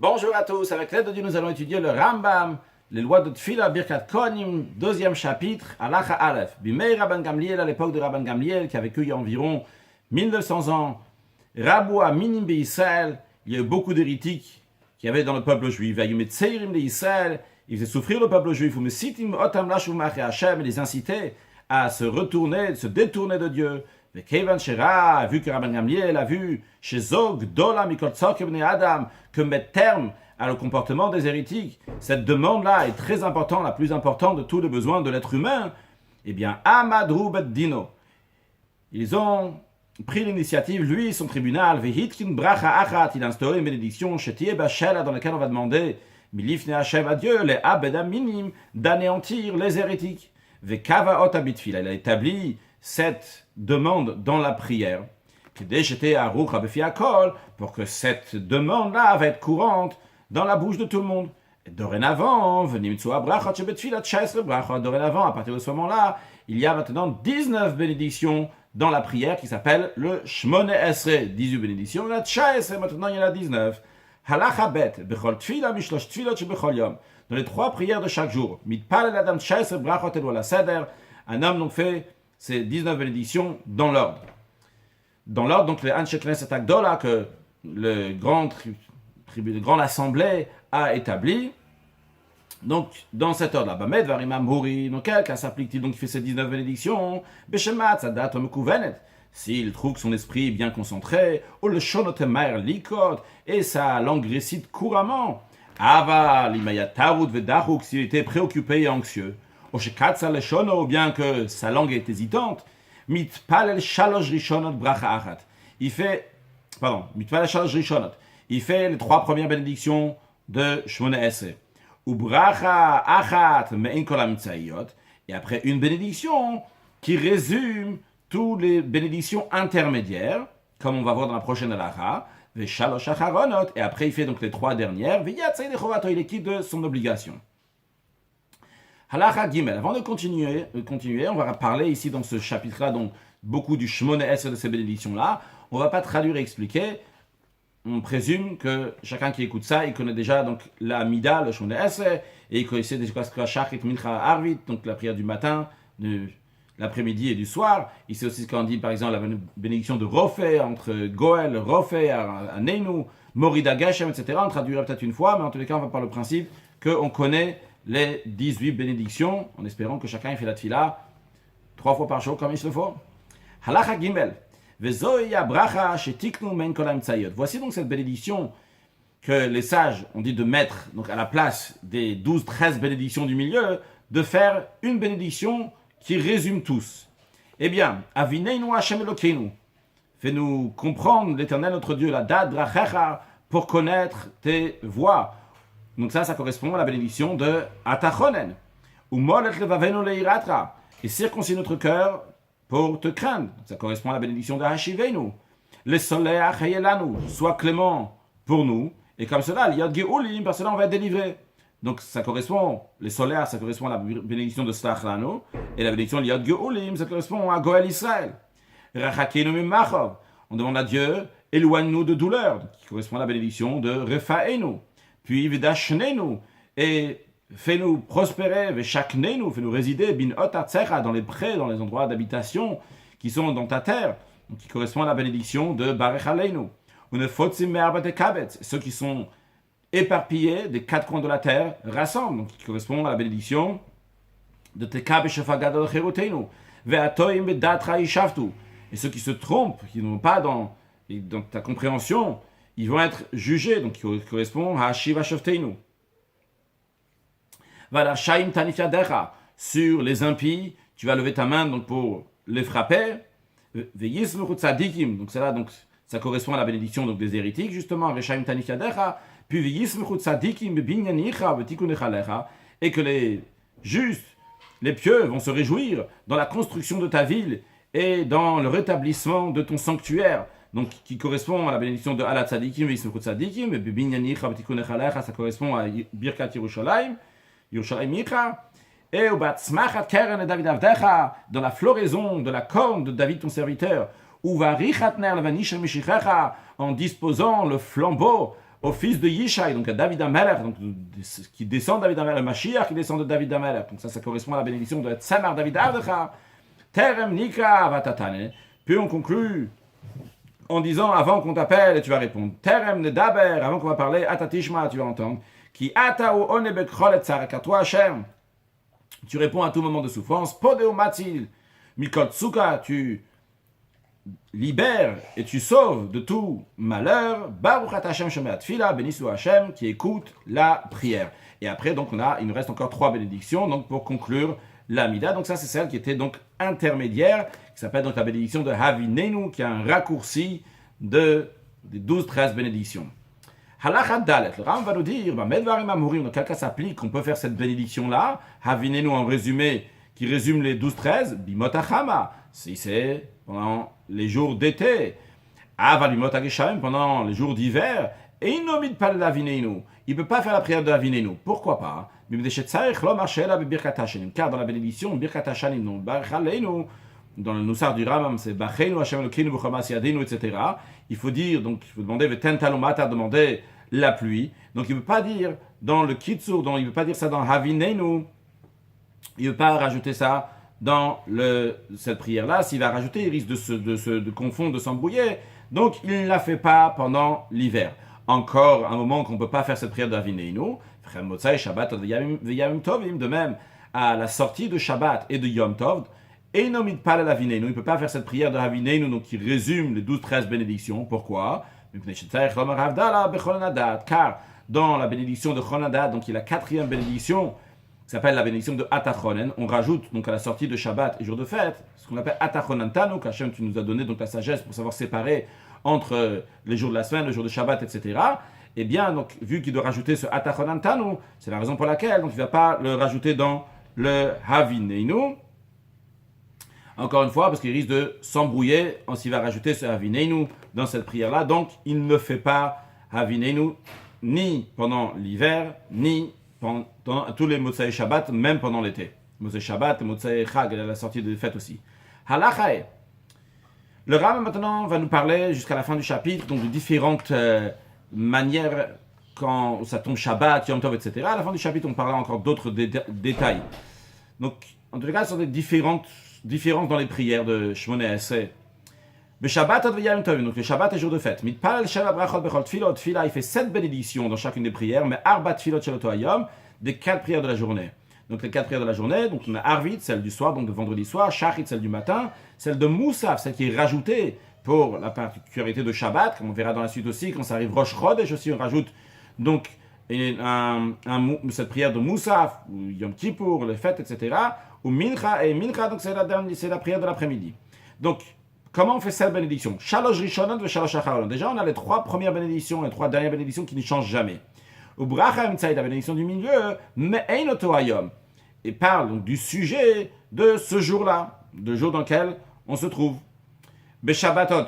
Bonjour à tous, avec l'aide de Dieu nous allons étudier le Rambam, les lois de Tfila Birkat Kohanim, deuxième chapitre, Halacha Aleph. Bimei Rabban Gamliel, à l'époque de Rabban Gamliel, qui a vécu il y a environ 1900 ans, Raboua Minim Israël, il y a eu beaucoup d'hérétiques qui y avait dans le peuple juif. Vayumet Israël, ils faisaient souffrir le peuple juif, Umesitim Otam Lashuv Mache Hashem, et les incitaient à se retourner, se détourner de Dieu. Et Kevan Shera, vu que Rabban Gamliel a vu chez Zog, Dola, Mikol Tzok, Ibn Adam, que mettre terme à le comportement des hérétiques, cette demande-là est très importante, la plus importante de tous les besoins de l'être humain, eh bien, Amadrou Bet Dino, ils ont pris l'initiative, lui, son tribunal, Vehitkin Bracha Achat, il a instauré une bénédiction, Shetie Bachela, dans laquelle on va demander, Milifne Hashem à Dieu, les Abeda Minim, d'anéantir les hérétiques. Vekava Ot Abitfila, il a établi cette demande dans la prière, pour que cette demande-là va être courante dans la bouche de tout le monde. Et dorénavant, à partir de ce moment-là, il y a maintenant 19 bénédictions dans la prière qui s'appelle le Shmone Esre, 18 bénédictions, la Tchaesre, maintenant il y en a 19. Halacha bet, bechol tfila, mishlosh tfilot shebechol yom. Dans les 3 prières de chaque jour, mitpal adam tchaesre brachot elu ala seder, un homme donc fait ces 19 bénédictions dans l'ordre. Dans l'ordre, donc, le Anshe Knesset Agdola, que le grand assemblée a établi. Donc, dans cet ordre-là, Bamed, Varimam, Huri, donc, quel cas s'applique-t-il donc, il fait ces 19 bénédictions? Beshemat, Sadat, Omekouvenet. S'il trouve que son esprit bien concentré, ou le Shonotemer, Likot, et sa langue récite couramment. Ava, Limaya Tarut, Vedachuk, s'il était préoccupé et anxieux. Oshekatsa, le Shono, ou bien que sa langue est hésitante. Mitpalel shalosh rishonot bracha achat. Il fait les 3 premières bénédictions de Shmone Esre. Ou bracha achat me'en kol hamitzayot. Et après une bénédiction qui résume toutes les bénédictions intermédiaires, comme on va voir dans la prochaine halacha. Ve'shalosh acharonot. Et après il fait donc les 3 dernières. Ve'yatzei lechovato, il est quitte de son obligation. Halacha Gimel. Avant de continuer, on va parler ici dans ce chapitre-là, donc beaucoup du Shmone Esre de ces bénédictions-là. On ne va pas traduire et expliquer. On présume que chacun qui écoute ça, il connaît déjà donc la Mida, le Shmone Esre, et il connaissait déjà ce que Shachrit Mincha Arvit, donc la prière du matin, de l'après-midi et du soir. Il sait aussi ce qu'on dit, par exemple, la bénédiction de Rofe, entre Goel, Rofe, Aneinu, Morida Geshem, etc. On traduira peut-être une fois, mais en tous les cas, on va par le principe qu'on connaît les 18 bénédictions, en espérant que chacun ait fait la tfila 3 fois par jour comme il se le faut. Halacha Gimel. Voici donc cette bénédiction que les sages ont dit de mettre donc à la place des 12-13 bénédictions du milieu, de faire une bénédiction qui résume tous. Eh bien, Avineinu Hashem Elokeinu, fais-nous comprendre l'Éternel notre Dieu, la dad drachecha, pour connaître tes voies. Donc ça correspond à la bénédiction de Atachonen. Ou molet levavenu leiratra. Et circoncis notre cœur pour te craindre. Ça correspond à la bénédiction de Hashivenu. Le soleil achayelanu. Sois clément pour nous. Et comme cela, l'yad geulim, par cela on va être délivré. Donc ça correspond, les solaires, ça correspond à la bénédiction de Slachlanu. Et la bénédiction de l'yad geulim, ça correspond à Goel Israël. Rachakenu mimachov. On demande à Dieu, éloigne-nous de douleur. Qui correspond à la bénédiction de Refaenu. Puis Vidashnenu, et fais-nous prospérer, Veshaknenu, fais-nous résider, Bin Otatzecha, dans les prés, dans les endroits d'habitation qui sont dans ta terre, donc qui correspond à la bénédiction de Barech Aleinu. Une Fotzim Me'arbate Kabetz, ceux qui sont éparpillés des 4 coins de la terre, rassemblent, donc qui correspond à la bénédiction de Tekabe Shefagad Cherotenu, Ve'atoim Bedatra Ishavtu, et ceux qui se trompent, qui n'ont pas dans ta compréhension, ils vont être jugés, donc qui correspond à Shiva Shofteinu. Vala Shaim Tanifiadecha, sur les impies, tu vas lever ta main donc pour les frapper. Veyismuru Tzadikim, donc c'est là, donc ça correspond à la bénédiction donc des hérétiques justement. Veshaim Tanifiadecha, puis Veyismuru Tzadikim Binyanicha Vetikunecha, et que les justes, les pieux vont se réjouir dans la construction de ta ville et dans le rétablissement de ton sanctuaire. Donc, qui correspond à la bénédiction de Ala Tzadikim, V'Yismechut Tzadikim, et Binyanicha V'Tikunecha Lecha, ça correspond à Birkat Yerushalayim, Yerushalayim Micha, et au Batzmachat Keren et David Avdecha, dans la floraison de la corne de David ton serviteur, ou Varichatner Levanishel Mishichecha, en disposant le flambeau au fils de Yishai, donc à David Amelech, donc qui descend de David Amelech, le Mashiach qui descend de David Amelech. Donc ça correspond à la bénédiction de Tzemar David Avdecha, Terem Nikra Vatatane. Puis on conclut en disant avant qu'on t'appelle et tu vas répondre. Terem Nedaber, avant qu'on va parler, Atatishma, tu vas entendre. Qui ata ou onebek cholet tzarek, à toi Hashem. Tu réponds à tout moment de souffrance. Podeo matil, mikol tsuka, tu libères et tu sauves de tout malheur. Baruch at Hashem shomei atfila, béni soit Hashem qui écoute la prière. Et après, donc, il nous reste encore 3 bénédictions, donc pour conclure l'Amida. Donc ça, c'est celle qui était donc intermédiaire, qui s'appelle donc la bénédiction de Havinenu, qui est un raccourci des 12-13 bénédictions. Halakha Dalet, le Ram va nous dire, Medvarim Amurim, dans quel cas s'applique, on peut faire cette bénédiction-là, Havinenu en résumé, qui résume les 12-13, Bimotachama, si c'est pendant les jours d'été, Avalimotagisham, pendant les jours d'hiver, et Inomid Pal d'Avinenu, il ne peut pas faire la prière de Havinenu, pourquoi pas? Car dans la bénédiction, Birkat Hashanim, non, Barchalenu, dans le Noussar du Ramam, c'est Bachenu Hashem Elokeinu B'chomas Yadinu, etc. Il faut dire, donc il faut demander Veten Talumata, demander la pluie. Donc il ne peut pas dire dans le Kitsur, donc il ne peut pas dire ça dans Havinenu. Il ne veut pas rajouter ça dans cette prière-là. S'il va rajouter, il risque de confondre, de s'embrouiller. Donc il ne la fait pas pendant l'hiver. Encore un moment qu'on ne peut pas faire cette prière de Havinenu. De même, à la sortie de Shabbat et de Yom Tov, et il ne peut pas faire cette prière de Havinenu, donc qui résume les 12-13 bénédictions. Pourquoi? Car dans la bénédiction de Chonadat, donc qui est la 4e bénédiction, qui s'appelle la bénédiction de Atachonen, on rajoute donc à la sortie de Shabbat et jour de fête, ce qu'on appelle Atachonantanu, qu'Hachem tu nous as donné donc la sagesse pour savoir séparer entre les jours de la semaine, le jour de Shabbat, etc. Eh bien, donc, vu qu'il doit rajouter ce Atachonantanu, c'est la raison pour laquelle donc, il ne va pas le rajouter dans le Havinenu. Encore une fois, parce qu'il risque de s'embrouiller s'il va rajouter ce Havinenu dans cette prière-là. Donc, il ne fait pas Havinenu ni pendant l'hiver, ni pendant tous les Motsai Shabbat, même pendant l'été. Motsai Shabbat, Motsai Chag, la sortie de fête aussi. Halachae. Le Ram maintenant va nous parler jusqu'à la fin du chapitre, donc de différentes manières quand ça tombe Shabbat, Yom Tov, etc. À la fin du chapitre, on parlera encore d'autres détails. Donc, en tout cas, ce sont des différences dans les prières de Shmoneh Esrei. Le Shabbat, donc le Shabbat est jour de fête. Mitpal Sheva Brachot Bechol Tfilot, Tfila, il fait 7 bénédictions dans chacune des prières, mais Arba Tfilot Shel Oto Hayom, des 4 prières de la journée. Donc les 4 prières de la journée, donc on a Arvit, celle du soir, donc de vendredi soir, Shachit, celle du matin, celle de Moussaf, celle qui est rajoutée pour la particularité de Shabbat, comme on verra dans la suite aussi, quand ça arrive Rosh Chodesh aussi, on rajoute donc cette prière de Moussaf, ou Yom Kippour, les fêtes, etc. Ou Mincha, et Mincha, donc c'est la prière de l'après-midi. Donc, comment on fait cette bénédiction? Shalosh Rishonot ve Shalosh Acharonot. Déjà, on a les 3 premières bénédictions, les 3 dernières bénédictions qui ne changent jamais. Ou Bracha Emtsaïd, la bénédiction du milieu, mais Einoto Hayom. Et parle donc du sujet de ce jour-là, le jour dans lequel on se trouve. Beshabbatot,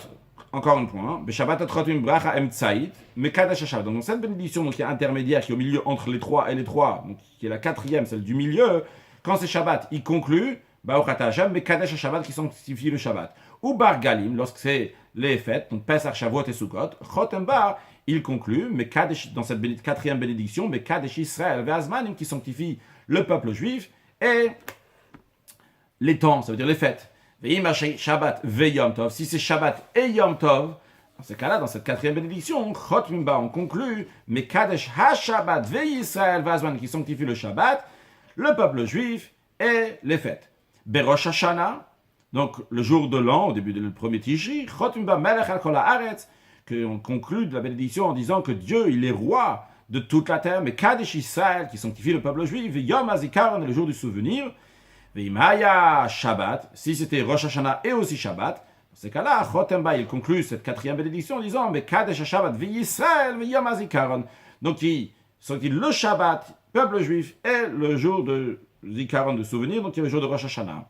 encore un point, Beshabbatot Chotim Bracha Emtsaïd, mais Kadesh Shabbat. Donc, dans cette bénédiction donc, qui est intermédiaire, qui est au milieu entre les 3 et les 3, donc, qui est la 4e, celle du milieu, quand c'est Shabbat, il conclut, Baruch Hashem, mais Kadesh Shabbat qui sanctifie le Shabbat. Ou Bar Galim, lorsque c'est les fêtes, donc Pesach, Shavuot et Sukkot, Chotem Bar, il conclut, mais Kadesh, dans cette 4e bénédiction, mais Kadesh Israël, Ve'azmanim, qui sanctifie le peuple juif, et les temps, ça veut dire les fêtes. Ve'ima Shabbat ve'Yom Tov, si c'est Shabbat et Yom Tov, dans ce cas-là, dans cette 4e bénédiction, Chotem Bar, on conclut, mais Kadesh HaShabbat ve'Israël, Ve'azmanim, qui sanctifie le Shabbat, le peuple juif et les fêtes. Berosh Hashanah, donc le jour de l'an, au début du premier Tishri, Chotim Ba Melech al Kol Haaretz, qu'on conclut de la bénédiction en disant que Dieu, il est roi de toute la terre, mais Kadesh Israël, qui sanctifie le peuple juif, Yom HaZikaron, le jour du souvenir, Ve'imaya Shabbat, si c'était Rosh Hashanah et aussi Shabbat, dans ces cas-là, Chotem Ba, il conclut cette 4e bénédiction en disant, mais Kadesh Shabbat, Ve'Yisraël, Ve'Yom HaZikaron, donc il sanctifie le Shabbat, peuple juif, et le jour de Zikaron de souvenir, donc il y a le jour de Rosh Hashanah.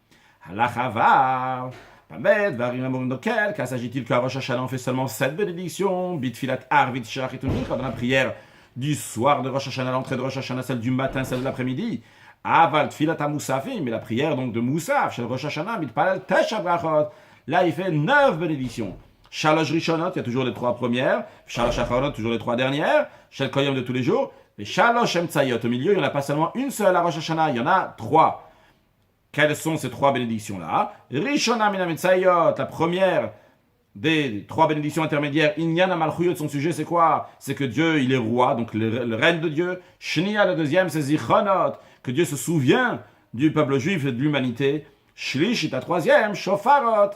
Halachavar, Pamed, Varim Amorim, Nokel, car s'agit-il qu'à Rosh Hashanah on fait seulement 7 bénédictions, Bitfilat Arvit Shachit Unir, dans la prière du soir de Rosh Hashanah, l'entrée de Rosh Hashanah, celle du matin, celle de l'après-midi, Aval Tfilat Amoussafim, mais la prière donc de Moussaf, chez Rosh Hashanah, Mitpalel Tesha Brachot, là il fait 9 bénédictions. Shalosh Rishonot, il y a toujours les 3 premières. Shalosh Achronot, toujours les 3 dernières. Shel Koyom de tous les jours. Et Shalosh Emtsayot, au milieu, il n'y en a pas seulement une seule à Rosh Hashanah, il y en a 3. Quelles sont ces 3 bénédictions-là? Rishona Mina Emtsayot, la première des 3 bénédictions intermédiaires. Inyan Amalchuyot, son sujet c'est quoi? C'est que Dieu, il est roi, donc le règne de Dieu. Shnia, le deuxième, c'est Zichronot, que Dieu se souvient du peuple juif et de l'humanité. Shlishit, la troisième, Shofarot.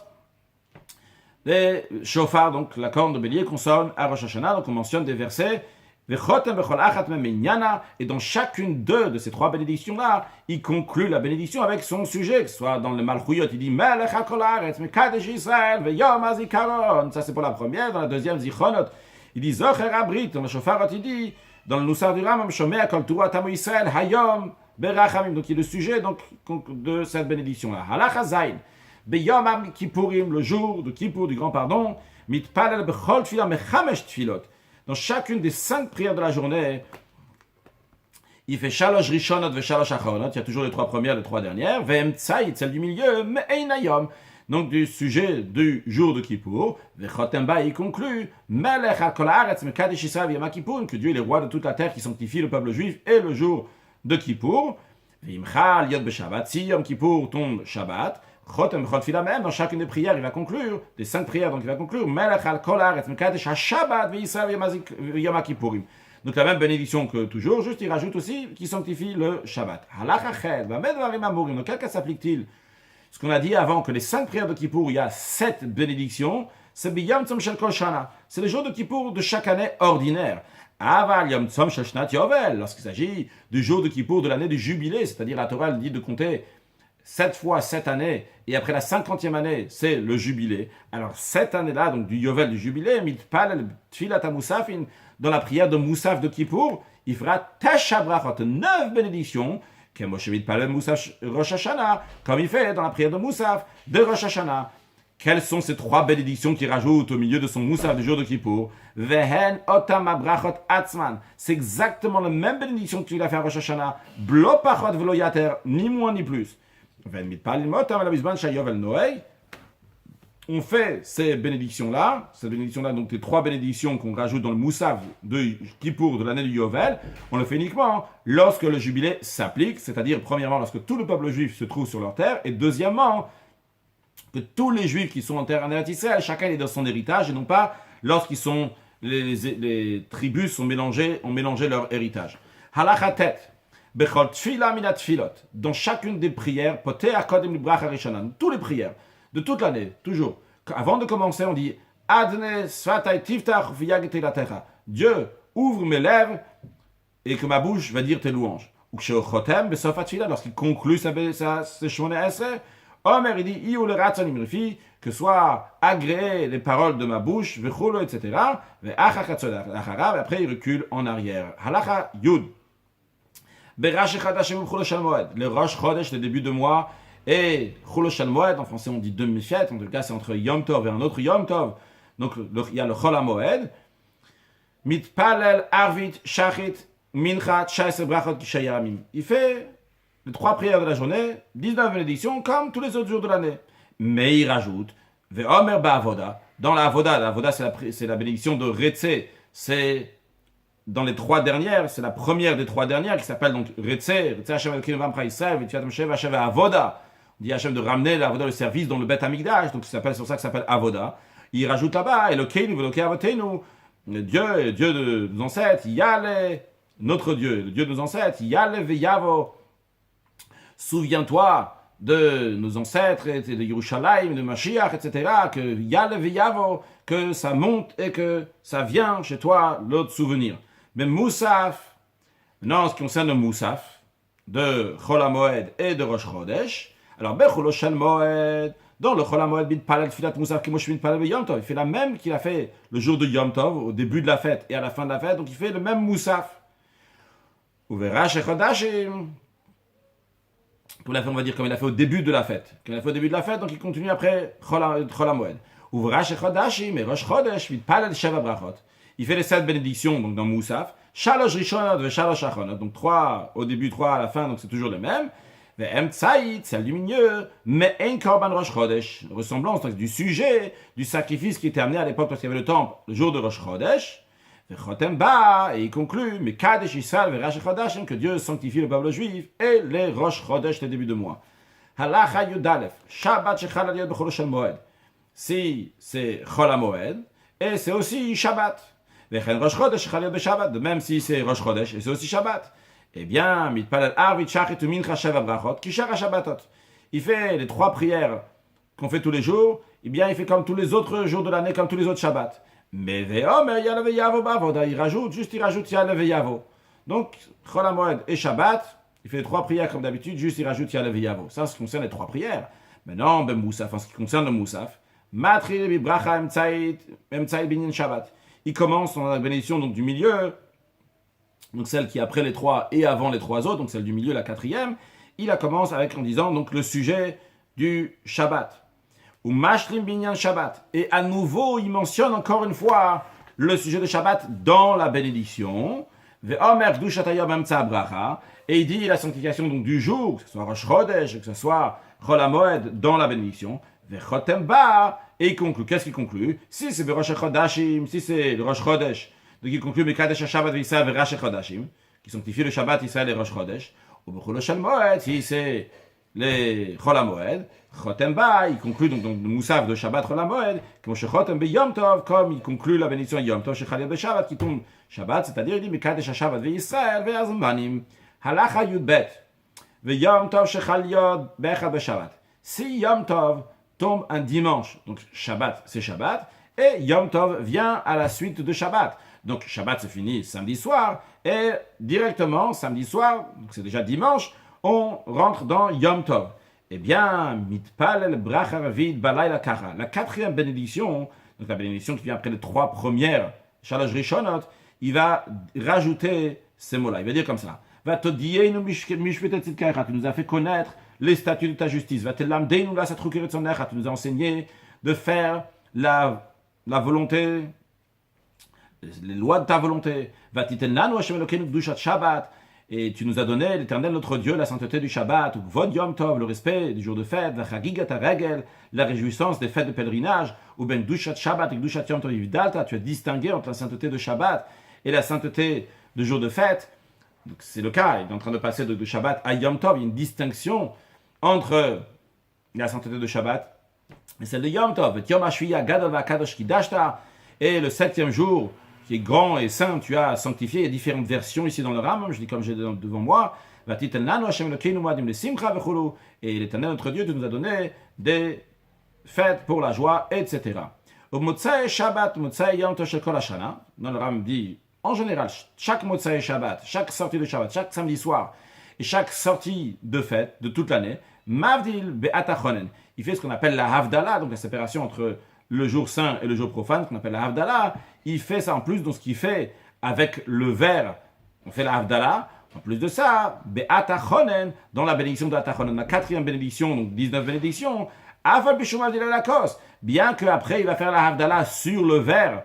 Les shofar, donc la corne de bélier qu'on sonne à Rosh Hashanah, donc on mentionne des versets. Et dans chacune de ces 3 bénédictions-là, il conclut la bénédiction avec son sujet, que ce soit dans le Malchuyot, il dit Melech HaKol Haaretz, Mekadesh Yisrael, Veyom HaZikaron. Ça c'est pour la première. Dans la deuxième, Zichronot, il dit Zocher Abrit. Dans le Shofarot, il dit, dans le Nusar du Rambam, Shomea Kol Torah Tamu Yisrael, Hayom Berachamim. Donc il est le sujet donc, de cette bénédiction-là. Halacha Zayin. Beyom Kippourim, le jour de Kippour, du grand pardon, Mitpalel Bechol Tfilah Mechamesh Tfilot. Dans chacune des 5 prières de la journée, il fait Shalosh Rishonot ve Shalosh Achronot, il y a toujours les 3 premières, les 3 dernières, Ve'emtsayit, celle du milieu, Me'einayom. Donc du sujet du jour de Kippour, Ve'chotemba, il conclut, Melech HaKol Haaretz Mekadesh Yisrael Yom HaKippur, que Dieu est le roi de toute la terre qui sanctifie le peuple juif et le jour de Kippour. Ve'imchal Yod B'Shabbat, si Yom Kippour tombe Shabbat, Chotem Chot Fila, même dans chacune des prières, il va conclure, des 5 prières, donc il va conclure, Melech HaKol Haaretz Mekadesh HaShabbat Ve'Yisrael Yom HaKippurim. Donc la même bénédiction que toujours, juste il rajoute aussi qui sanctifie le Shabbat. Halacha Chel, Bamedvarim Amurim. Dans quel cas s'applique-t-il ce qu'on a dit avant que les 5 prières de Kippour, il y a 7 bénédictions, c'est Biyam Tzom Shel Kol Shana. C'est le jour de Kippour de chaque année ordinaire. Aval Yom Tzom Shel Shnat Yovel, lorsqu'il s'agit du jour de Kippour de l'année du jubilé, c'est-à-dire la Torah dit de compter 7 fois 7 années, et après la 50e année, c'est le jubilé. Alors, cette année-là, donc du Yovel, du jubilé, Mitpal, Tfilat HaMusafin, dans la prière de Moussaf de Kippour, il fera Tesha Brachot, 9 bénédictions, Kemoshe Mitpal Moussaf Rosh Hashanah, comme il fait dans la prière de Moussaf de Rosh Hashanah. Quelles sont ces 3 bénédictions qu'il rajoute au milieu de son Moussaf du jour de Kippour? Vehen Otam Abrachot Atzman. C'est exactement la même bénédiction qu'il a fait à Rosh Hashanah. Blo Pachot Velo Yater, ni moins ni plus. On fait ces bénédictions-là, donc les 3 bénédictions qu'on rajoute dans le Moussaf de Kippour de l'année du Yovel, on le fait uniquement lorsque le jubilé s'applique, c'est-à-dire premièrement lorsque tout le peuple juif se trouve sur leur terre, et deuxièmement que tous les juifs qui sont en terre en Eretz Yisraël, chacun est dans son héritage, et non pas lorsqu'ils sont les tribus ont mélangé leur héritage. Halacha tet. Bechol tfila minat tfilot. Dans chacune des prières, poté akodem libracha rishana. Toutes les prières, de toute l'année, toujours. Avant de commencer, on dit Adne svatay tiftach v'yagete latecha. Dieu, ouvre mes lèvres et que ma bouche va dire tes louanges. Ou ksheochotem besofat tfila, lorsqu'il conclut ses shmone esrei, Omer, il dit Iou le ratzon imrifi, que soient agréées les paroles de ma bouche, v'chulo, etc. Ve'achach après il recule en arrière. Halacha yud. Le Rosh Chodesh, le début de mois, et Chol HaMoed, en français on dit demi-fête, en tout cas c'est entre Yom Tov et un autre Yom Tov. Donc il y a le Chol HaMoed. Mitpalel, Arvit, Shachit, Mincha, Tsha'aser Brachot, Kishayamim. Il fait les 3 prières de la journée, 19 bénédictions, comme tous les autres jours de l'année. Mais il rajoute, Ve'omer Ba'avoda. Dans la Avoda c'est la bénédiction de Retzé, c'est dans les 3 dernières, c'est la première des 3 dernières qui s'appelle donc Retzé Hashem Elokeinu V'amcha Yisrael V'tfilat Moshe V'Hashem Avoda. On dit Hashem de ramener l'Avoda, le service dans le Bet Hamikdash, donc c'est pour ça que ça s'appelle Avoda. Il rajoute là-bas Elokeinu V'Elokei Avotenu, Dieu, Dieu de nos ancêtres, Yale, notre Dieu, le Dieu de nos ancêtres, Yale V'Yavo. Souviens-toi de nos ancêtres, de Yerushalayim, de Mashiach, etc., que Yale V'Yavo, que ça monte et que ça vient chez toi, l'autre souvenir. Mais Moussaf, non, en ce qui concerne le Moussaf, de Chol HaMoed et de Rosh Chodesh, alors Bechol HaMoed, dans le Chol HaMoed, Mitpalel Tfilat Moussaf, Kimosh Mitpalel Yom Tov, il fait la même qu'il a fait le jour de Yom Tov, au début de la fête et à la fin de la fête, donc il fait le même Moussaf. On verra chez Chodashim, on va dire comme il a fait au début de la fête. Comme il a fait au début de la fête, donc il continue après Chol HaMoed. On verra chez Chodashim, et Rosh Chodesh, Mitpalel Sheva Brachot. Il fait les 7 bénédictions donc dans Moussaf. Shalosh Rishonot ve Shalosh Achronot. Donc 3 au début, 3 à la fin, donc c'est toujours le même. Ve'em tsaït, celle du milieu, mais un korban Rosh Chodesh, ressemblance du sujet du sacrifice qui était amené à l'époque lorsqu'il y avait le temple, le jour de Rosh Chodesh. Ve'chotem ba, et il conclut, mais Kadesh Israël ve'Rosh Chodesh, que Dieu sanctifie le peuple juif et les Rosh Chodesh, les débuts de mois. Halacha Yudalef, Shabbat shechal aliyot b'chol shel moed. Si c'est Chol HaMoed, et c'est aussi Shabbat. Vechen Rosh Chodesh shechal aliyot b'Shabbat, de même si c'est Rosh Chodesh, et c'est aussi Shabbat. Eh bien, mitpalel arvit shachit u mincha sheva brachot, kishar ha-Shabbatot. Il fait les 3 prières qu'on fait tous les jours, eh bien, il fait comme tous les autres jours de l'année, comme tous les autres Shabbats. Mais ve'omer yalev yavo ba'avoda, il rajoute yalev yavo. Donc, Chol HaMoed et Shabbat, il fait les 3 prières comme d'habitude, juste il rajoute yalev yavo. Ça, ce qui concerne les 3 prières. Maintenant, ben Moussaf, en ce qui concerne le Moussaf, matri bi bracha emtzait binyan Shabbat. Il commence dans la bénédiction donc, du milieu, donc celle qui est après les 3 et avant les 3 autres, donc celle du milieu, la 4e, il la commence avec en disant donc le sujet du Shabbat. Ou mashlim binyan Shabbat. Et à nouveau, il mentionne encore une fois le sujet de Shabbat dans la bénédiction. Ve'omer kdushat hayom emtza bracha. Et il dit la sanctification donc du jour, que ce soit Rosh Chodesh, que ce soit Chol HaMoed dans la bénédiction. Ve'chotem ba. Et il conclut. Qu'est-ce qu'il conclut? Si c'est Rosh Chodashim, si c'est le Rosh Chodesh, donc il conclut Mekadesh HaShabbat v'Yisraël v'Rosh Chodashim, qui sanctifie le Shabbat, Israël et Rosh Chodesh. Ou b'chol shel moed, si c'est les Chol HaMoed, Chotem ba, il conclut donc le Moussaf de Shabbat Chol HaMoed, comme Chotem be Yom Tov, comme il conclut la bénédiction Yom Tov, Shechal Yod Shabbat, qui tombe Shabbat, c'est-à-dire il dit Mekadesh HaShabbat v'Yisraël v'Azmanim, Halacha Yud Bet, v'Yom Tov Shechal Yod Bechad b'Shabbat. Si Yom Tov tombe un dimanche, donc Shabbat c'est Shabbat, et Yom Tov vient à la suite de Shabbat. Donc Shabbat se finit samedi soir, et directement samedi soir, donc c'est déjà dimanche, on rentre dans Yom Tov. Eh bien, mitpalel bracha ravid balayla kacha. La 4e bénédiction, donc la bénédiction qui vient après les 3 premières shalosh rishonot, il va rajouter ces mots-là. Il va dire comme ça. Va te dienu mishpetet tzidkecha. Tu nous as fait connaître les statuts de ta justice. Va te lamdeinu la satrukeret sonecha. Tu nous as enseigné de faire la volonté, les lois de ta volonté. Va titenanu Hashem Elokeinu kdushat Shabbat. Et tu nous as donné, l'Éternel notre Dieu, la sainteté du Shabbat, ou Vod Yom Tov, le respect du jour de fête, Vachagigat HaRegel, la réjouissance des fêtes de pèlerinage, ou Ben Dushat Shabbat et Dushat Yom Tov Yvidalta, tu as distingué entre la sainteté de Shabbat et la sainteté de jour de fête. Donc c'est le cas, il est en train de passer de Shabbat à Yom Tov, il y a une distinction entre la sainteté de Shabbat et celle de Yom Tov. Yom HaShviya Gadol VaKadosh Kidashta, et le 7e jour, qui est grand et saint, tu as sanctifié. Il y a différentes versions ici dans le Rambam, je dis comme j'ai devant moi. Et l'Éternel notre Dieu nous a donné des fêtes pour la joie, etc. Dans le Rambam dit, en général, chaque Motsai Shabbat, chaque sortie de Shabbat, chaque samedi soir, et chaque sortie de fête de toute l'année, Mavdil Be'atachonen, il fait ce qu'on appelle la Havdalah, donc la séparation entre le jour saint et le jour profane, qu'on appelle la Havdalah. Il fait ça en plus, donc ce qu'il fait avec le verre, on fait la Havdalah. En plus de ça, Be'atachonen, dans la bénédiction de Atachonen, la 4e bénédiction, donc 19 bénédictions, Afal Bishumal Dilalakos, bien qu'après il va faire la Havdalah sur le verre,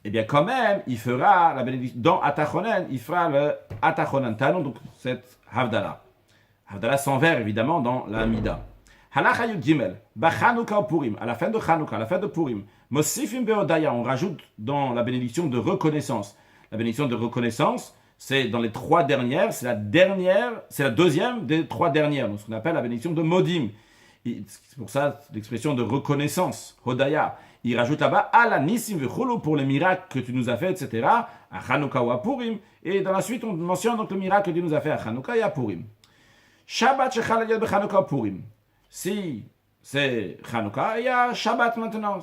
eh bien quand même, il fera la bénédiction, dans Atachonen, il fera le Atachonen Tanon, donc cette Havdalah. Havdalah sans verre, évidemment, dans la Mida. Halacha Yud Gimel, Bachanouka Purim, à la fin de Chanouka, à la fin de Purim, Mosifim Beodaya, on rajoute dans la bénédiction de reconnaissance. La bénédiction de reconnaissance, c'est dans les 3 dernières, c'est la 2e des 3 dernières, donc ce qu'on appelle la bénédiction de Modim. C'est pour ça l'expression de reconnaissance, Hodaya. Il rajoute là-bas, Ala Nissim Vechulu, pour les miracles que tu nous as fait, etc., à Chanouka ou à Purim. Et dans la suite, on mentionne donc le miracle que tu nous as fait à Chanouka et à Purim. Shabbat Shechal Yad Bechanouka Purim. Si c'est Chanouka, il y a Shabbat maintenant.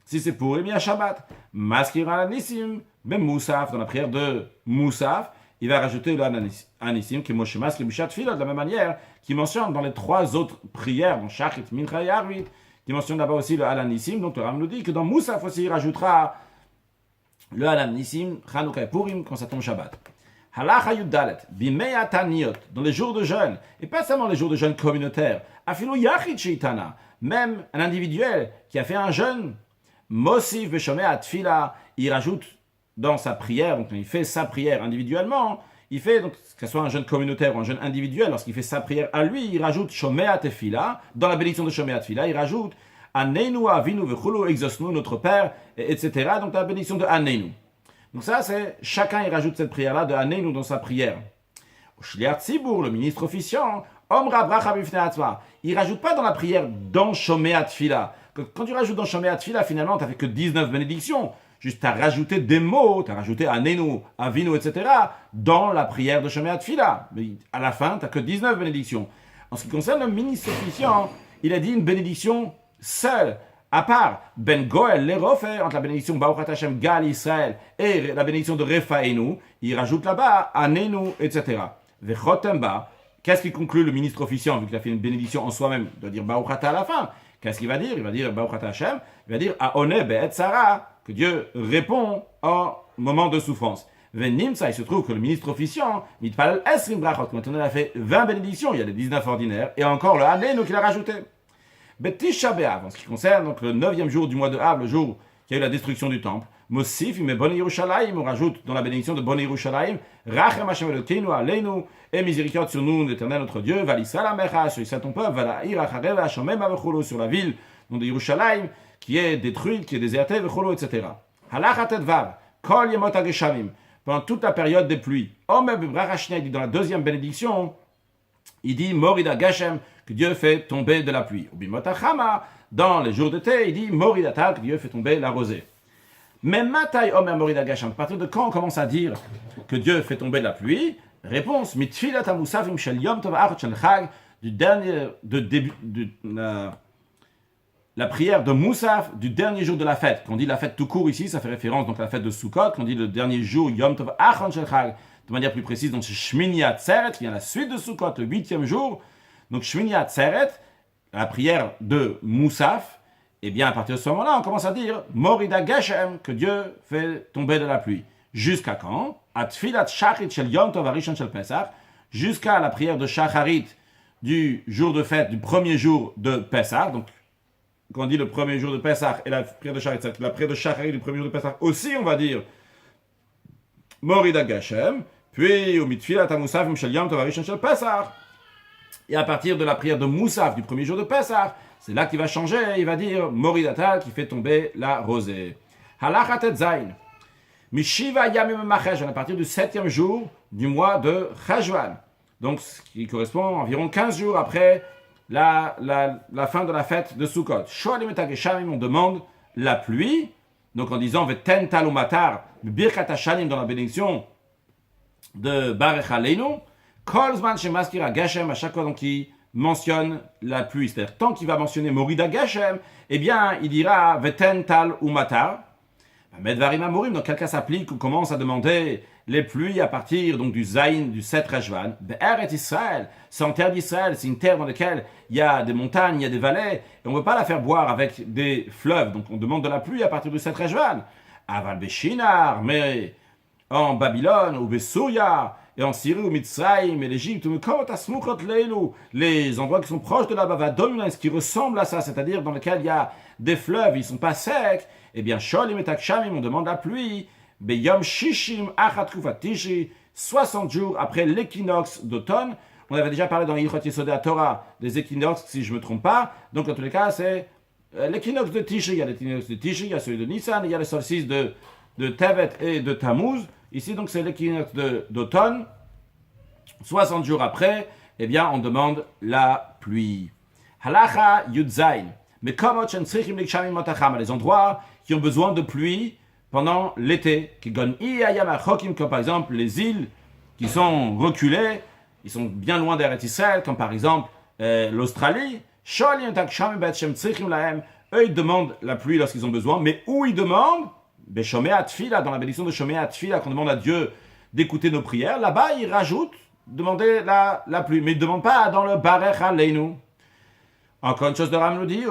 Si c'est Purim, il y a Shabbat. Maskira Anissim, même Moussaf, dans la prière de Moussaf, il va rajouter le Anissim, qui est Moshe Maskir Bishat Fila, de la même manière, qui mentionne dans les 3 autres prières, dans Shachit, Mincha et Arvit, qui mentionne là-bas aussi le Alanissim. Donc le Ram nous dit que dans Moussaf aussi, il rajoutera le Alanissim, Chanouka et Purim, quand ça tombe Shabbat. Halacha Yuddalet, Bimei Ataniot, dans les jours de jeûne, et pas seulement les jours de jeûne communautaires, Afilo Yachid Sheitana, même un individuel qui a fait un jeûne, Mosif Beshomei Atfila, il rajoute dans sa prière, donc quand il fait sa prière individuellement, il fait, donc, que ce soit un jeûne communautaire ou un jeûne individuel, lorsqu'il fait sa prière à lui, il rajoute Shomea Tefila, dans la bénédiction de Shomea Tefila, il rajoute Aneinu Avinu Vechulu Exosnu, notre Père, etc. Donc la bénédiction de Aneinu. Donc ça, c'est, chacun il rajoute cette prière-là de Aneinu dans sa prière. Au Shliach Tzibur, le ministre officiant, Omra Bracha Bifnei Atzma, il rajoute pas dans la prière dans Shomea Tefila. Quand tu rajoutes dans Shomea Tefila, finalement, tu n'as fait que 19 bénédictions. Juste, tu as rajouté des mots, tu as rajouté Anenu, Avinu, etc. dans la prière de Shomea Tefila. Mais à la fin, tu n'as que 19 bénédictions. En ce qui concerne le ministre officiant, il a dit une bénédiction seule, à part Ben Goel, l'Erofe, entre la bénédiction Baruch Hashem Gal Israël et la bénédiction de Refaenu, il rajoute là-bas Anenu, etc. Vechotemba, qu'est-ce qui conclut le ministre officiant, vu qu'il a fait une bénédiction en soi-même, il doit dire Baruch Ata à la fin. Qu'est-ce qu'il va dire? Il va dire Baruch Ata Hashem, il va dire Aone Be'et Sarah, que Dieu répond en moment de souffrance. Venimsa, il se trouve que le ministre officiant, Mitpalel Esrim Brachot, maintenant il a fait 20 bénédictions, il y a les 19 ordinaires, et encore le Anenu qu'il a rajouté. Betisha B'Av, en ce qui concerne donc le 9e jour du mois de Av, le jour qui a eu la destruction du temple, Mosif, il met Bon Yerushalayim, on rajoute dans la bénédiction de Bon Yerushalayim, Rachem Hashem Elokeinu Aleinu, et miséricorde sur nous, l'Éternel notre Dieu, Valisra la Mecha, sur Israël ton peuple, Valaïr Acharev Hashomem Avecholo, sur la ville de Yerushalayim, qui est détruite, qui est désertée, Vecholo, etc. Halachatet Vav, Kol Yemot HaGeshamim, pendant toute la période des pluies. Omer B'Brachashnia, il dit dans la deuxième bénédiction, il dit Morida Gashem, que Dieu fait tomber de la pluie. Ubimot HaChama, dans les jours d'été, il dit Morida Tal, que Dieu fait tomber la rosée. Mais Matai Omer Morida Gashem, à partir de quand on commence à dire que Dieu fait tomber de la pluie? Réponse, Mitfilat HaMusafim Shel Yom Tov Achot Shel Chag, du dernier, de début, la prière de Moussaf du dernier jour de la fête. Quand on dit la fête tout court ici, ça fait référence donc à la fête de Sukkot. Quand on dit le dernier jour, Yom Tov Achon Shel Chag, de manière plus précise, donc c'est Shmini Atzeret, qui vient la suite de Sukkot, le 8e jour. Donc Shmini Atzeret, la prière de Moussaf, et bien à partir de ce moment-là, on commence à dire Morida Geshem, que Dieu fait tomber de la pluie. Jusqu'à quand? Atfilat Shacharit Shel Yom Tov Arishon Shel Pesach, jusqu'à la prière de Shacharit du jour de fête, du premier jour de Pesach. Donc quand on dit le premier jour de Pesach et la prière de Shacharit, la prière de Shacharit du premier jour de Pesach aussi, on va dire Morida Gashem, puis au Mitfilat HaMusafim Shel Yom Tov Arishon Shel Pesach. Et à partir de la prière de Moussaf du premier jour de Pesach, c'est là qu'il va changer, il va dire Moridatal qui fait tomber la rosée. Halachatet Zayin. Mishiva Yamim Machesh, à partir du 7e jour du mois de Cheshvan. Donc, ce qui correspond à environ 15 jours après la fin de la fête de Sukkot. Shoalim et Tageshamim, on demande la pluie. Donc, en disant Veten Talumatar, Birkat Hashanim dans la bénédiction de Barech Aleinu. Kolzman Shemaskira Gashem, à chaque fois donc il mentionne la pluie. C'est-à-dire, tant qu'il va mentionner Morida Gashem, eh bien, il dira Veten Tal Umatar. Medvarim Amorim, dans quel cas s'applique, on commence à demander les pluies à partir donc du Zayin, du 7 Rejvan. Be'eret Israël, c'est en terre d'Israël, c'est une terre dans laquelle il y a des montagnes, il y a des vallées, et on ne veut pas la faire boire avec des fleuves, donc on demande de la pluie à partir du 7 Rejvan. Aval Beshinar, mais en Babylone, ou Besouya, et en Syrie, ou Mitzrayim, et l'Égypte, les endroits qui sont proches de la Bavadon, ce qui ressemble à ça, c'est-à-dire dans lesquels il y a des fleuves, ils ne sont pas secs, eh bien, Sholim et Takshamim, on demande la pluie. Beyom Shishim Achat Kufat Tishi, 60 jours après l'équinoxe d'automne. On avait déjà parlé dans Ilchot Yesodei Torah des équinoxes, si je ne me trompe pas. Donc, dans tous les cas, c'est l'équinoxe de Tishi. Il y a l'équinoxe de Tishi, il y a celui de Nissan, il y a le solstice de Tevet et de Tammuz. Ici, donc, c'est l'équinoxe d'automne. 60 jours après, eh bien, on demande la pluie. Halacha Yudzain. Mais comme les endroits qui ont besoin de pluie pendant l'été, comme par exemple les îles qui sont reculées, ils sont bien loin d'Eretz Israël, comme par exemple l'Australie, eux ils demandent la pluie lorsqu'ils ont besoin, mais où ils demandent? Dans la bénédiction de Shomea Tfila, qu'on demande à Dieu d'écouter nos prières, là-bas ils rajoutent demander la pluie, mais ils ne demandent pas dans le Barech Aleinu. Encore une chose de Ram nous dit,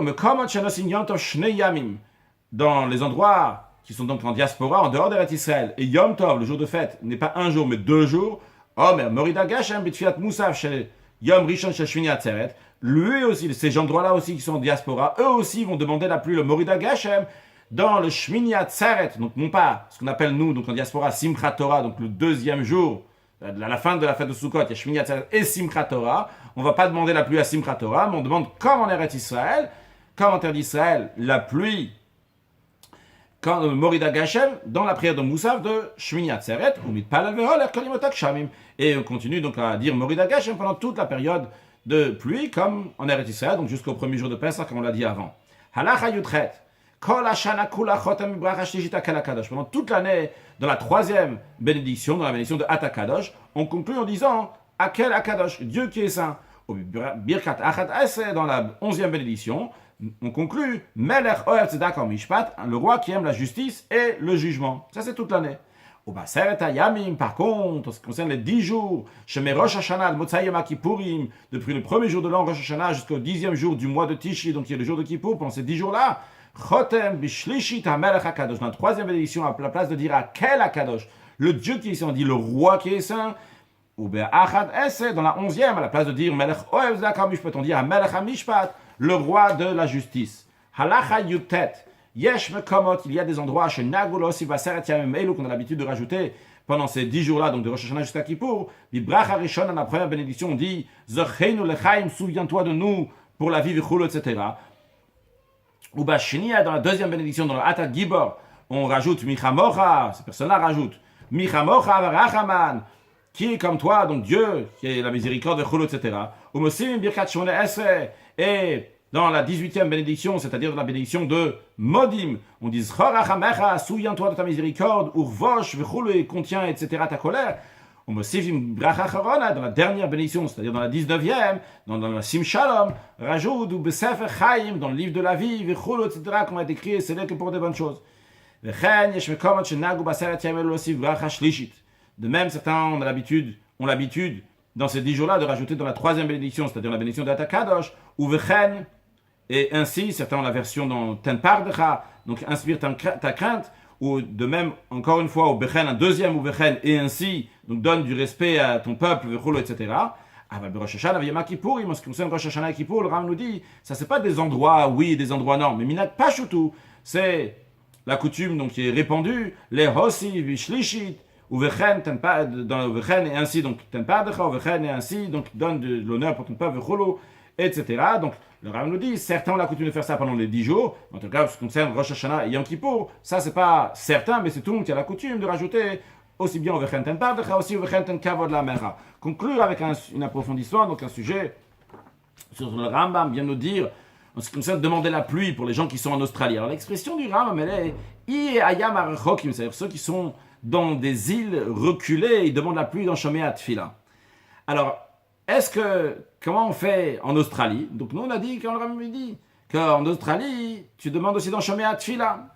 dans les endroits qui sont donc en diaspora, en dehors d'Eretz Israël, et Yom Tov, le jour de fête, n'est pas un jour mais 2 jours, Morida Gashem, Bitfiat Moussaf, chez Yom Rishon, chez Shvini Atzeret, lui aussi, ces endroits-là aussi qui sont en diaspora, eux aussi vont demander la pluie, le Morida Gashem, dans le Shvini Atzeret, donc non pas ce qu'on appelle nous, donc en diaspora, Simchat Torah, donc le 2e jour à la fin de la fête de Sukkot, il y a Shmini Atzeret et Simchat Torah. On ne va pas demander la pluie à Simchat Torah, mais on demande, comme en Eretz Israël, comme en terre d'Israël, la pluie, quand Morida Gashem, dans la prière de Moussaf de Shmini Atzeret, ou Mitpalal Vehol, Erkolimotak Shamim. Et on continue donc à dire Morida Gashem pendant toute la période de pluie, comme en Eretz Israël, donc jusqu'au premier jour de Pessah, comme on l'a dit avant. Halacha Yudchet. Pendant toute l'année, dans la troisième bénédiction, dans la bénédiction de Atakadosh, on conclut en disant Akel Akadosh, Dieu qui est saint. Au Birkat Achat Ese, dans la 11e bénédiction, on conclut Melech Oev Tzedak Mishpat, le roi qui aime la justice et le jugement. Ça, c'est toute l'année. Au Baseret Yamim, par contre, en ce qui concerne les 10 jours, Shemei Rosh Hashanah, Motzai Yom Kippourim, depuis le premier jour de l'an Rosh Hashanah jusqu'au 10e jour du mois de Tishri, donc qui est le jour de Kippour, pendant ces 10 jours-là, Chotem Bishlishit HaMelech HaKadosh, dans la troisième bénédiction, à la place de dire Akel HaKadosh, le Dieu qui est saint, on dit le roi qui est saint, ou Be'achad Ese, dans la 11e, à la place de dire Melech Oev Tzedak Mishpat, on dit Melech HaMishpat, le roi de la justice. Halacha Yutet. Yesh mekomot, il y a des endroits chez Nagulos, Baseret Yamim Elou, qu'on a l'habitude de rajouter pendant ces 10 jours-là, donc de Rosh Hashanah jusqu'à Kippour. Bibracha Rishon, dans la première bénédiction, on dit Zocheinu lechaim, souviens-toi de nous pour la vie, vichul, etc. Ou Bashnia, dans la deuxième bénédiction, dans le Atat Gibor, on rajoute Michamocha, ces personnes-là rajoutent Michamocha Varachaman, qui est comme toi, donc Dieu, qui est la miséricorde, vichul, etc. Ou Mosim Birkat Shmone Esre, et dans la 18e bénédiction, c'est-à-dire dans la bénédiction de Modim, on dit Zchorachamecha, souviens-toi de ta miséricorde, Urvosh, Vechulu, et contient, etc., ta colère. On me sivim bracha charona, dans la dernière bénédiction, c'est-à-dire dans la 19e, dans la Sim Shalom, rajoute, ou Besefer Chaim, dans le livre de la vie, Vechulu, etc., qu'on a décrit, et c'est là que pour des bonnes choses. Vechen, Yesh Mekomot, Shenagu, Baseret Yamel, aussi, Bracha Shlishit. De même, certains ont l'habitude, dans ces 10 jours-là, de rajouter dans la troisième bénédiction, c'est-à-dire la bénédiction d'Atakadosh, ou Vechen, et ainsi, certains ont la version dans Ten Pardecha, donc inspire ta crainte, ou de même, encore une fois, au Bechen, un deuxième ou Bechen, et ainsi, donc donne du respect à ton peuple, etc. Avec Rosh Hashanah, Yom Kippur, en ce qui concerne Rosh Hashanah et Kippour, le Ram nous dit, ça c'est pas des endroits oui et des endroits non, mais Minat Pashutu, c'est la coutume donc qui est répandue, les Hossi, Vishlishit, ou Vechen, dans le Vechen, et ainsi, donc Ten Pardecha, ou Vechen, et ainsi, donc donne de l'honneur pour ton peuple, etc. Donc, le Rav nous dit, certains ont la coutume de faire ça pendant les 10 jours. En tout cas, ce qui concerne Rosh Hashanah et Yom Kippour, ça, c'est pas certain, mais c'est tout le monde qui a la coutume de rajouter aussi bien au Vechenten Pardecha, aussi au Vechenten Kavod la Mera. Conclure avec un approfondissement, donc un sujet sur le Rambam vient nous dire, en ce qui concerne demander la pluie pour les gens qui sont en Australie. Alors, l'expression du Rambam, elle est I Ayam Arechokim, c'est-à-dire ceux qui sont dans des îles reculées, ils demandent la pluie dans Shomea Tfila. Alors, comment on fait en Australie? Donc nous on a dit, quand le Rambam dit qu'en Australie, tu demandes aussi dans Shomea Tfila.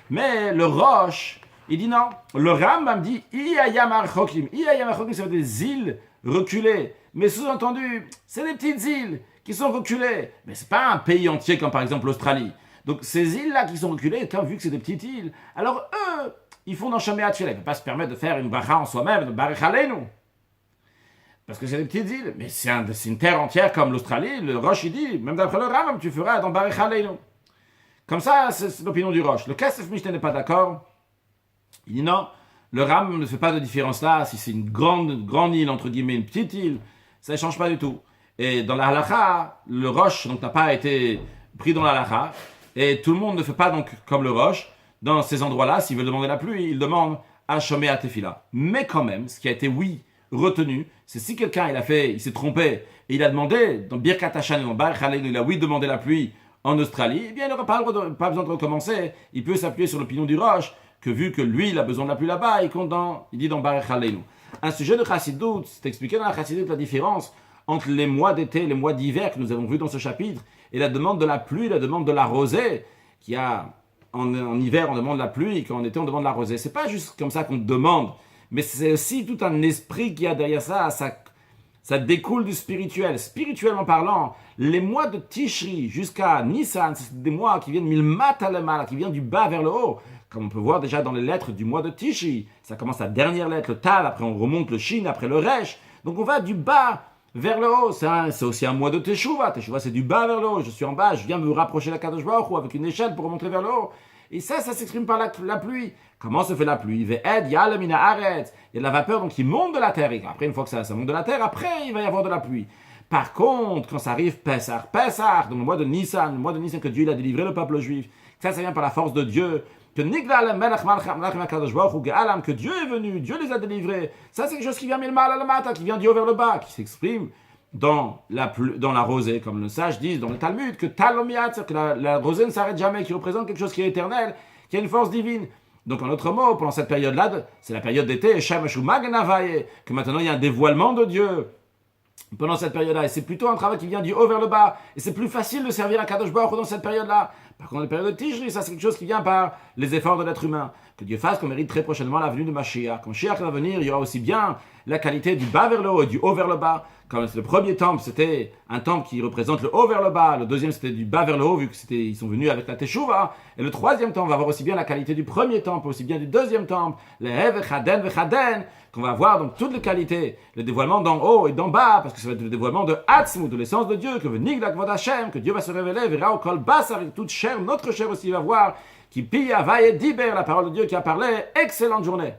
Mais le Roche, il dit non. Le Rambam dit, Iyayam Archokim. Iyayam Archokim, c'est des îles reculées. Mais sous-entendu, c'est des petites îles qui sont reculées. Mais c'est pas un pays entier comme par exemple l'Australie. Donc ces îles-là qui sont reculées, vu que c'est des petites îles, alors eux, ils font dans Shomea Tfila. Ils ne peuvent pas se permettre de faire une bracha en soi-même, de Barech Aleinu. Parce que c'est des petites îles, mais c'est une terre entière comme l'Australie. Le Roche, il dit, même d'après le Rambam, tu feras dans Barech Aleinu. Comme ça, c'est l'opinion du Roche. Le Kesef Mishneh n'est pas d'accord. Il dit non, le Rambam ne fait pas de différence là. Si c'est une grande île, entre guillemets, une petite île, ça ne change pas du tout. Et dans la halakha, le Roche donc, n'a pas été pris dans la halakha. Et tout le monde ne fait pas donc comme le Roche. Dans ces endroits-là, s'il veut demander la pluie, il demande à Shomea Tefila. Mais quand même, ce qui a été retenu, c'est si quelqu'un il s'est trompé et il a demandé dans Birkat Hashanah, dans Barech Aleinu, il a demandé la pluie en Australie, eh bien il n'aura pas besoin de recommencer. Il peut s'appuyer sur l'opinion du Roche, que vu que lui il a besoin de la pluie là-bas, il dit dans Barech Aleinu. Un sujet de Chassidut, c'est expliqué dans la Chassidut la différence entre les mois d'été et les mois d'hiver que nous avons vu dans ce chapitre, et la demande de la pluie, la demande de la rosée, qui a en hiver on demande la pluie et qu'en été on demande la rosée. C'est pas juste comme ça qu'on demande, mais c'est aussi tout un esprit qu'il y a derrière ça. Ça découle du spirituel. Spirituellement parlant, les mois de Tishri jusqu'à Nissan, c'est des mois qui viennent milmata lemala, qui viennent du bas vers le haut. Comme on peut voir déjà dans les lettres du mois de Tishri. Ça commence la dernière lettre, le Tav, après on remonte le Shin, après le Resh. Donc on va du bas vers le haut. C'est aussi un mois de Teshuvah. Teshuvah, c'est du bas vers le haut. Je suis en bas, je viens me rapprocher de la Kadosh Baruch Hu avec une échelle pour remonter vers le haut. Et ça s'exprime par la pluie. Comment se fait la pluie? Il y a de la vapeur donc qui monte de la terre. Et après, une fois que ça monte de la terre, après, il va y avoir de la pluie. Par contre, quand ça arrive Pessah, donc le mois de Nissan que Dieu il a délivré le peuple juif, ça vient par la force de Dieu, que Dieu est venu, Dieu les a délivrés. Ça, c'est quelque chose qui vient qui vient du haut vers le bas, qui s'exprime dans la rosée, comme le sage dit dans le Talmud, que la rosée ne s'arrête jamais, qui représente quelque chose qui est éternel, qui a une force divine. Donc, en autre mot, pendant cette période-là, c'est la période d'été, que maintenant il y a un dévoilement de Dieu pendant cette période-là. Et c'est plutôt un travail qui vient du haut vers le bas. Et c'est plus facile de servir à Kadosh Baruch Hu dans cette période-là. Par contre, la période de Tishri, ça c'est quelque chose qui vient par les efforts de l'être humain. Que Dieu fasse qu'on mérite très prochainement la venue de Mashiach. Quand Mashiach va venir, il y aura aussi bien la qualité du bas vers le haut et du haut vers le bas. Quand le premier temple, c'était un temple qui représente le haut vers le bas. Le deuxième, c'était du bas vers le haut, vu qu'ils sont venus avec la Teshuvah. Et le troisième temple va avoir aussi bien la qualité du premier temple, aussi bien du deuxième temple. Les Hev, Chaden, Vechaden, qu'on va voir donc toutes les qualités. Le dévoilement d'en haut et d'en bas, parce que ça va être le dévoilement de Hatzmut, de l'essence de Dieu, que Venigdak Vod Hashem, que Dieu va se révéler, verra au Kol Basar, avec toute chair, notre chair aussi va voir, qui pille, va et diber, la parole de Dieu qui a parlé. Excellente journée.